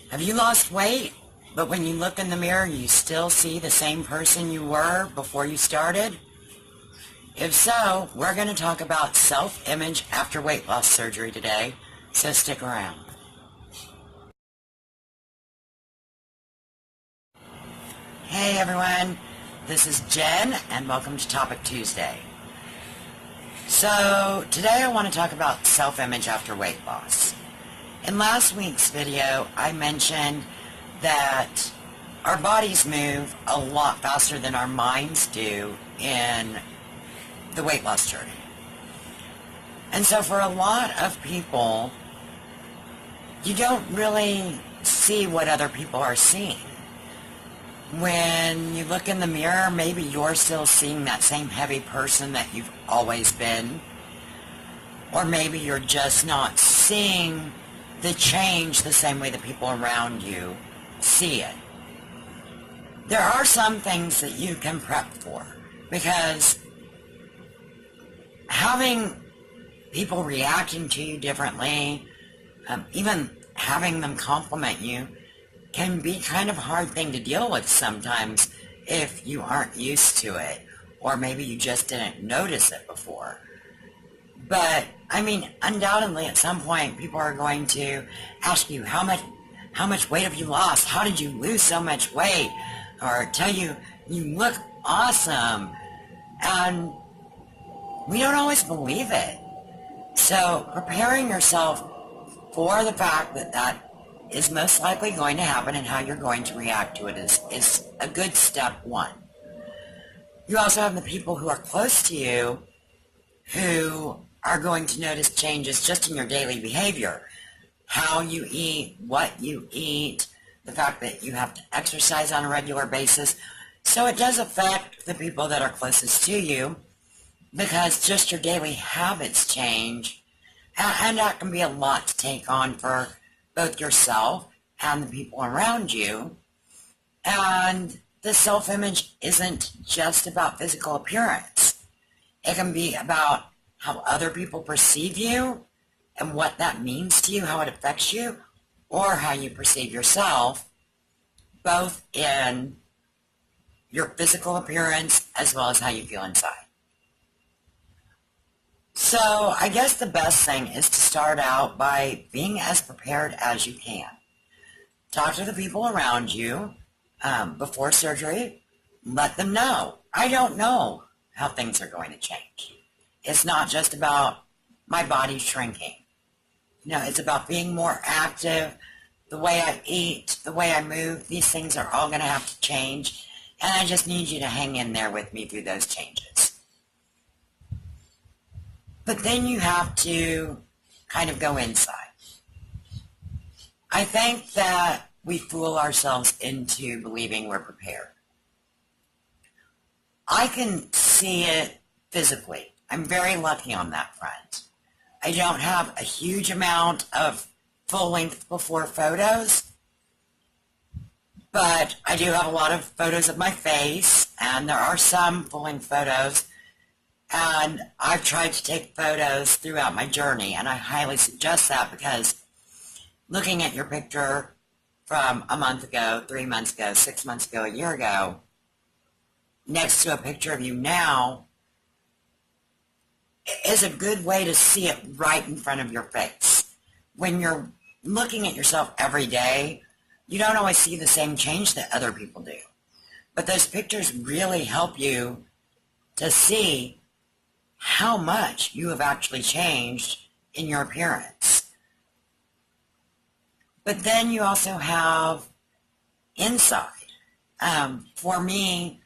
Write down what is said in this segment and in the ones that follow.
Have you lost weight, but when you look in the mirror, you still see the same person you were before you started? If so, we're going to talk about self-image after weight loss surgery today, so stick around. Hey everyone, this is Jen, and welcome to Topic Tuesday. So, today I want to talk about self-image after weight loss. In last week's video, I mentioned that our bodies move a lot faster than our minds do in the weight loss journey. And so for a lot of people, you don't really see what other people are seeing. When you look in the mirror, maybe you're still seeing that same heavy person that you've always been. Or maybe you're just not seeing the change the same way the people around you see it. There are some things that you can prep for, because having people reacting to you differently, even having them compliment you, can be kind of a hard thing to deal with sometimes if you aren't used to it, or maybe you just didn't notice it before. But, I mean, undoubtedly at some point people are going to ask you, how much weight have you lost? How did you lose so much weight? Or tell you, you look awesome. And we don't always believe it. So preparing yourself for the fact that that is most likely going to happen and how you're going to react to it is a good step one. You also have the people who are close to you who are going to notice changes just in your daily behavior. How you eat, what you eat, the fact that you have to exercise on a regular basis. So it does affect the people that are closest to you, because just your daily habits change, and that can be a lot to take on for both yourself and the people around you. And the self-image isn't just about physical appearance. It can be about how other people perceive you and what that means to you, how it affects you, or how you perceive yourself, both in your physical appearance as well as how you feel inside. So I guess the best thing is to start out by being as prepared as you can. Talk to the people around you before surgery. Let them know, I don't know how things are going to change. It's not just about my body shrinking. No, it's about being more active. The way I eat, the way I move, these things are all going to have to change. And I just need you to hang in there with me through those changes. But then you have to kind of go inside. I think that we fool ourselves into believing we're prepared. I can see it physically. I'm very lucky on that front. I don't have a huge amount of full-length before photos, but I do have a lot of photos of my face, and there are some full-length photos, and I've tried to take photos throughout my journey, and I highly suggest that, because looking at your picture from a month ago, 3 months ago, 6 months ago, a year ago, next to a picture of you now, is a good way to see it right in front of your face. When you're looking at yourself every day, you don't always see the same change that other people do. But those pictures really help you to see how much you have actually changed in your appearance. But then you also have inside. For me,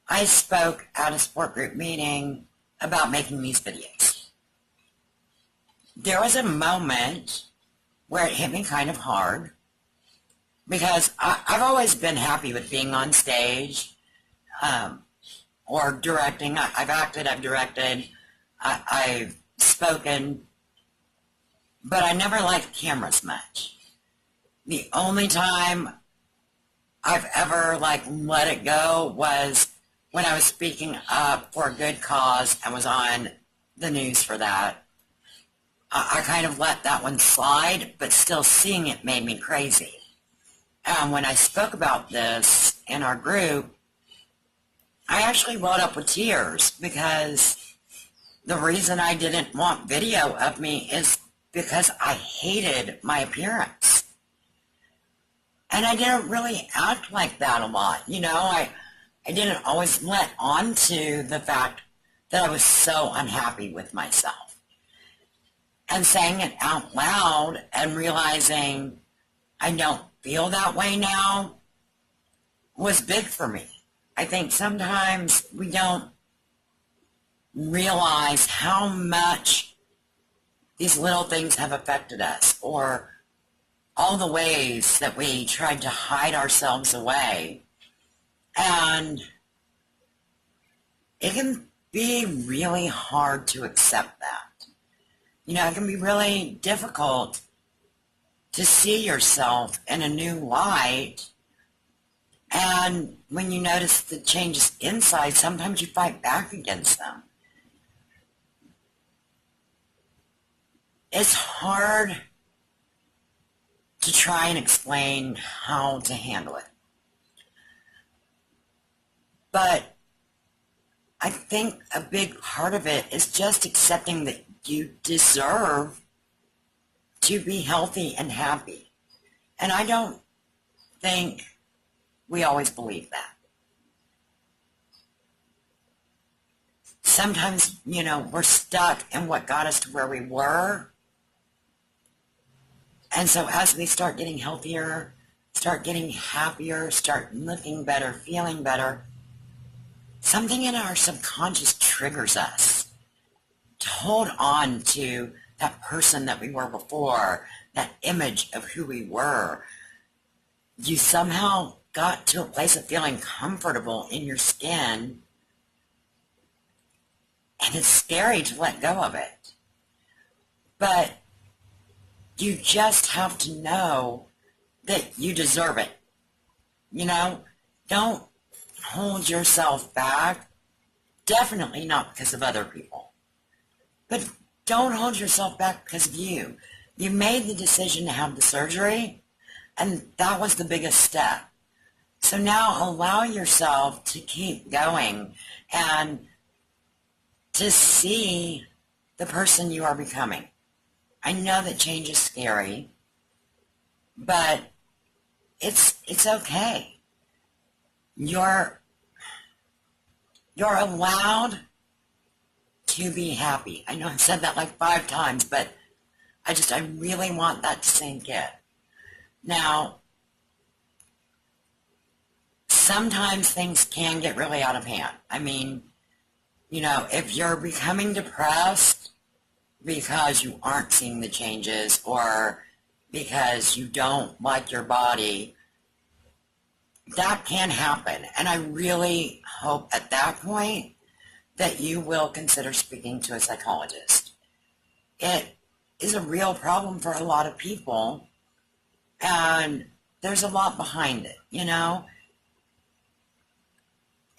I spoke at a support group meeting about making these videos. There was a moment where it hit me kind of hard, because I've always been happy with being on stage or directing. I've acted, I've directed, I've spoken, but I never liked cameras much. The only time I've ever let it go was when I was speaking up for a good cause and was on the news for that. I kind of let that one slide, but still seeing it made me crazy. When I spoke about this in our group, I actually welled up with tears because the reason I didn't want video of me is because I hated my appearance. And I didn't really act like that a lot. I didn't always let on to the fact that I was so unhappy with myself. And saying it out loud and realizing I don't feel that way now was big for me. I think sometimes we don't realize how much these little things have affected us, or all the ways that we tried to hide ourselves away. And it can be really hard to accept that. It can be really difficult to see yourself in a new light. And when you notice the changes inside, sometimes you fight back against them. It's hard to try and explain how to handle it. But I think a big part of it is just accepting that you deserve to be healthy and happy. And I don't think we always believe that. Sometimes, we're stuck in what got us to where we were. And so as we start getting healthier, start getting happier, start looking better, feeling better, something in our subconscious triggers us to hold on to that person that we were before, that image of who we were. You somehow got to a place of feeling comfortable in your skin, and it's scary to let go of it. But you just have to know that you deserve it. Don't hold yourself back. Definitely not because of other people. But don't hold yourself back because of you. You made the decision to have the surgery, and that was the biggest step. So now allow yourself to keep going and to see the person you are becoming. I know that change is scary, but it's okay. You're allowed to be happy. I know I've said that like 5 times, but I really want that to sink in. Now, sometimes things can get really out of hand. I mean, if you're becoming depressed because you aren't seeing the changes, or because you don't like your body, that can happen. And I really hope at that point that you will consider speaking to a psychologist. It is a real problem for a lot of people, and there's a lot behind it,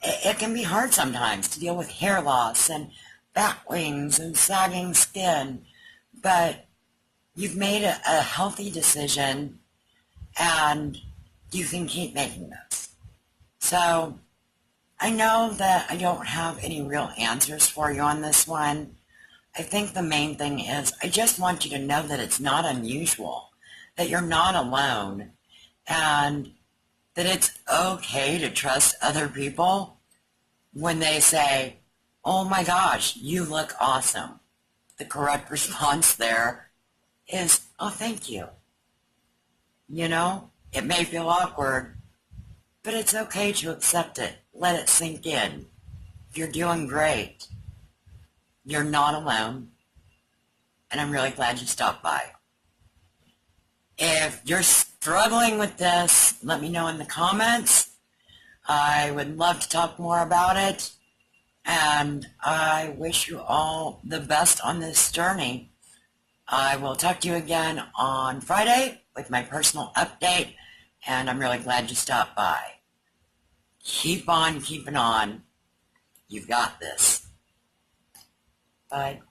It can be hard sometimes to deal with hair loss and bat wings and sagging skin, but you've made a healthy decision, and you can keep making those. So I know that I don't have any real answers for you on this one. I think the main thing is I just want you to know that it's not unusual, that you're not alone, and that it's okay to trust other people when they say, "Oh my gosh, you look awesome." The correct response there is, "Oh, thank you." It may feel awkward, but it's okay to accept it. Let it sink in. You're doing great. You're not alone, and I'm really glad you stopped by. If you're struggling with this, let me know in the comments. I would love to talk more about it, and I wish you all the best on this journey. I will talk to you again on Friday with my personal update, and I'm really glad you stopped by. Keep on keeping on. You've got this. Bye.